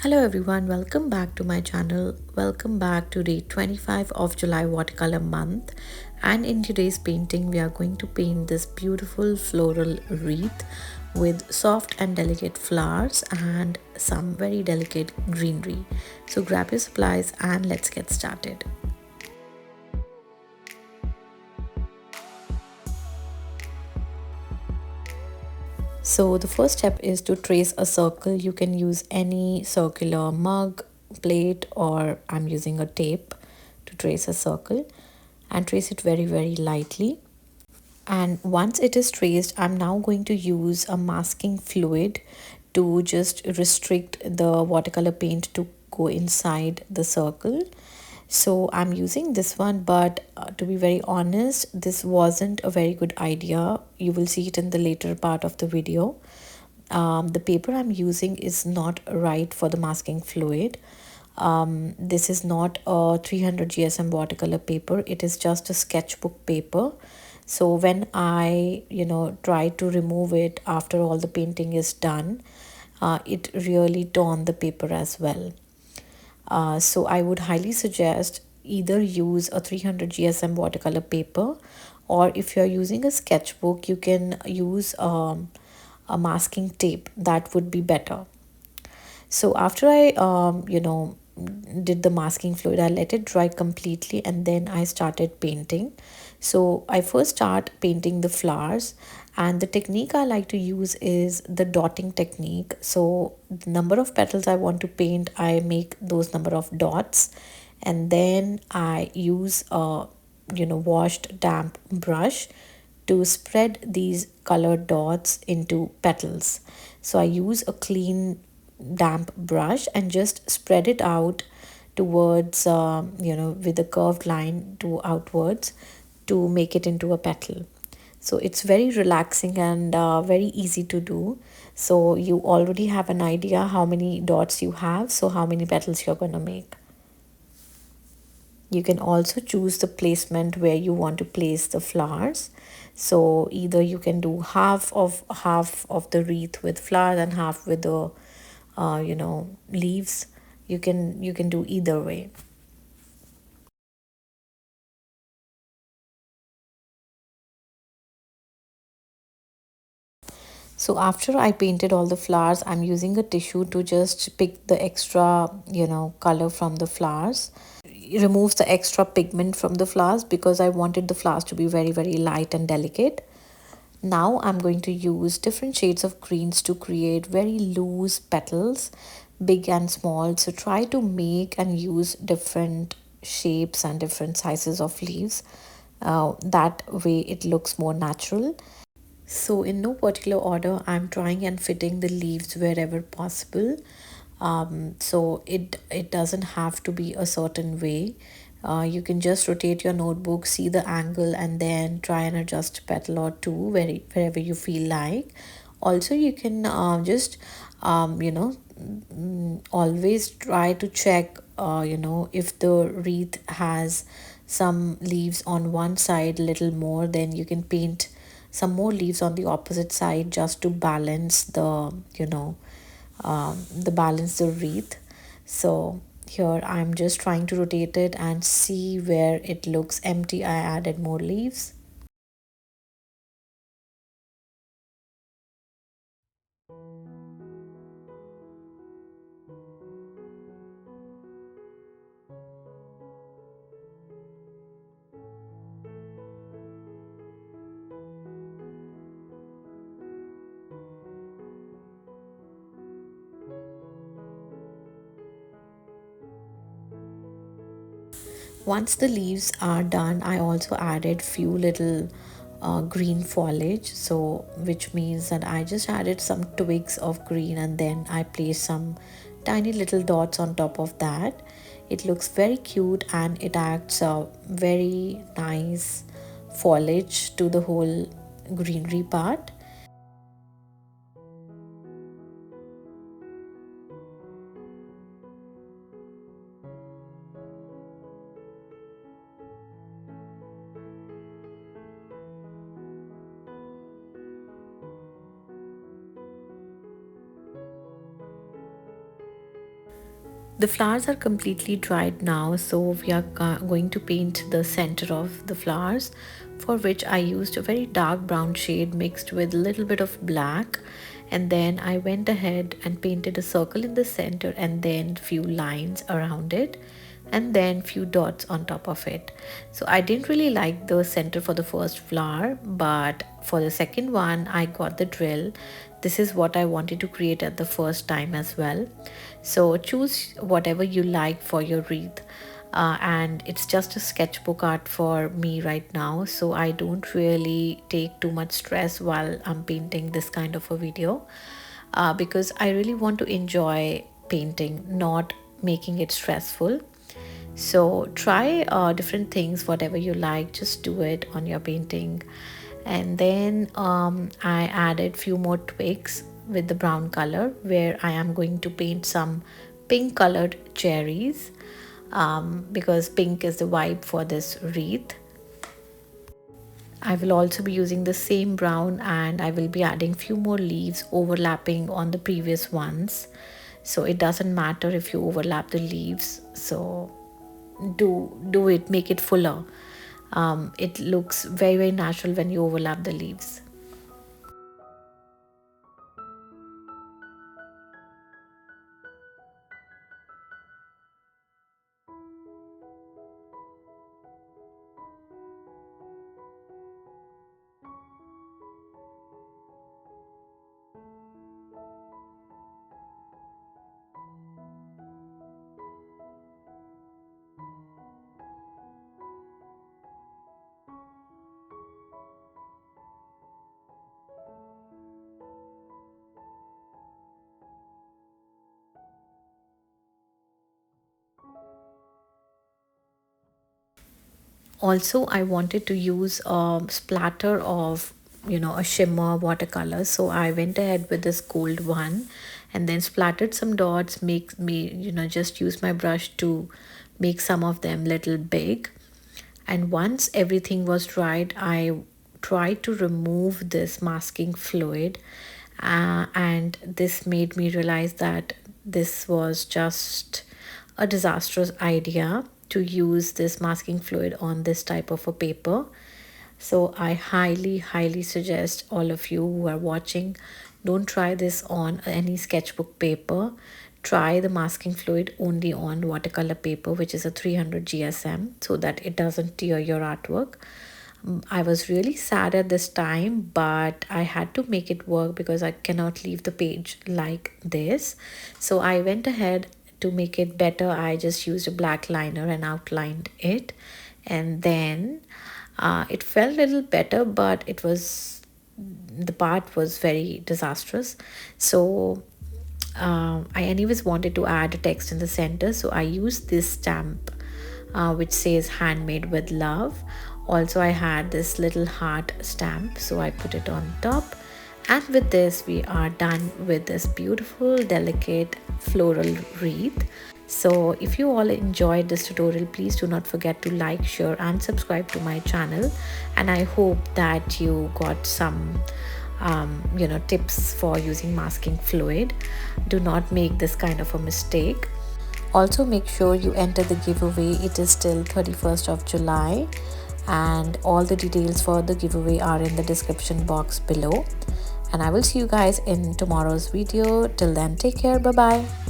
Hello everyone, welcome back to my channel. Welcome back to day 25 of July watercolor month. And in today's painting, we are going to paint this beautiful floral wreath with soft and delicate flowers and some very delicate greenery. So grab your supplies and let's get started. So the first step is to trace a circle. You can use any circular mug, plate, or I'm using a tape to trace a circle and trace it very lightly. And once it is traced, I'm now going to use a masking fluid to just restrict the watercolor paint to go inside the circle. So I'm using this one, but to be very honest, this wasn't a very good idea. You will see it in the later part of the video. The paper I'm using is not right for the masking fluid. This is not a 300 GSM watercolor paper. It is just a sketchbook paper. So when I, try to remove it after all the painting is done, it really torn the paper as well. So I would highly suggest either use a 300 GSM watercolor paper, or if you're using a sketchbook, you can use a masking tape. That would be better. So after I, did the masking fluid, I let it dry completely and then I started painting. So I first start painting the flowers, and the technique I like to use is the dotting technique. So the number of petals I want to paint, I make those number of dots, and then I use a washed damp brush to spread these colored dots into petals. So I use a clean damp brush and just spread it out towards with a curved line to outwards to make it into a petal. So it's very relaxing and very easy to do. So you already have an idea how many dots you have, so how many petals you're going to make. You can also choose the placement where you want to place the flowers. So either you can do half of the wreath with flowers and half with the leaves. You can do either way. So after I painted all the flowers, I'm using a tissue to just pick the extra, color from the flowers. It removes the extra pigment from the flowers because I wanted the flowers to be very light and delicate. Now I'm going to use different shades of greens to create very loose petals, big and small. So try to make and use different shapes and different sizes of leaves. That way it looks more natural. So in no particular order, I'm trying and fitting the leaves wherever possible. So it doesn't have to be a certain way. You can just rotate your notebook, see the angle, and then try and adjust a petal or two wherever you feel like. Also, you can just always try to check if the wreath has some leaves on one side a little more, then you can paint some more leaves on the opposite side just to balance the balance the wreath. So here I'm just trying to rotate it and see where it looks empty, I added more leaves. Once the leaves are done, I also added few little green foliage, so which means that I just added some twigs of green and then I placed some tiny little dots on top of that. It looks very cute and it adds a very nice foliage to the whole greenery part. The flowers are completely dried now, so we are going to paint the center of the flowers, for which I used a very dark brown shade mixed with a little bit of black, and then I went ahead and painted a circle in the center and then few lines around it and then few dots on top of it. So I didn't really like the center for the first flower, but for the second one I got the drill. This is what I wanted to create at the first time as well. So choose whatever you like for your wreath. And it's just a sketchbook art for me right now, so I don't really take too much stress while I'm painting this kind of a video, because I really want to enjoy painting, not making it stressful. So try different things, whatever you like, just do it on your painting. And then I added few more twigs with the brown color, where I am going to paint some pink colored cherries, because pink is the vibe for this wreath. I will also be using the same brown, and I will be adding few more leaves overlapping on the previous ones, so it doesn't matter if you overlap the leaves. So do it, make it fuller. It looks very natural when you overlap the leaves. Also, I wanted to use a splatter of, a shimmer watercolor, so I went ahead with this gold one and then splattered some dots, make me, just use my brush to make some of them little big. And once everything was dried, I tried to remove this masking fluid, and this made me realize that this was just a disastrous idea to use this masking fluid on this type of a paper. So I highly suggest all of you who are watching, don't try this on any sketchbook paper. Try the masking fluid only on watercolor paper, which is a 300 GSM, so that it doesn't tear your artwork. I was really sad at this time, but I had to make it work because I cannot leave the page like this. So I went ahead to make it better. I just used a black liner and outlined it, and then it felt a little better, but the part was very disastrous. So I anyways wanted to add a text in the center, so I used this stamp which says handmade with love. Also, I had this little heart stamp, so I put it on top. And with this, we are done with this beautiful, delicate floral wreath. So if you all enjoyed this tutorial, please do not forget to like, share and subscribe to my channel. And I hope that you got some tips for using masking fluid. Do not make this kind of a mistake. Also, make sure you enter the giveaway. It is till 31st of July, and all the details for the giveaway are in the description box below. And I will see you guys in tomorrow's video. Till then, take care. Bye bye.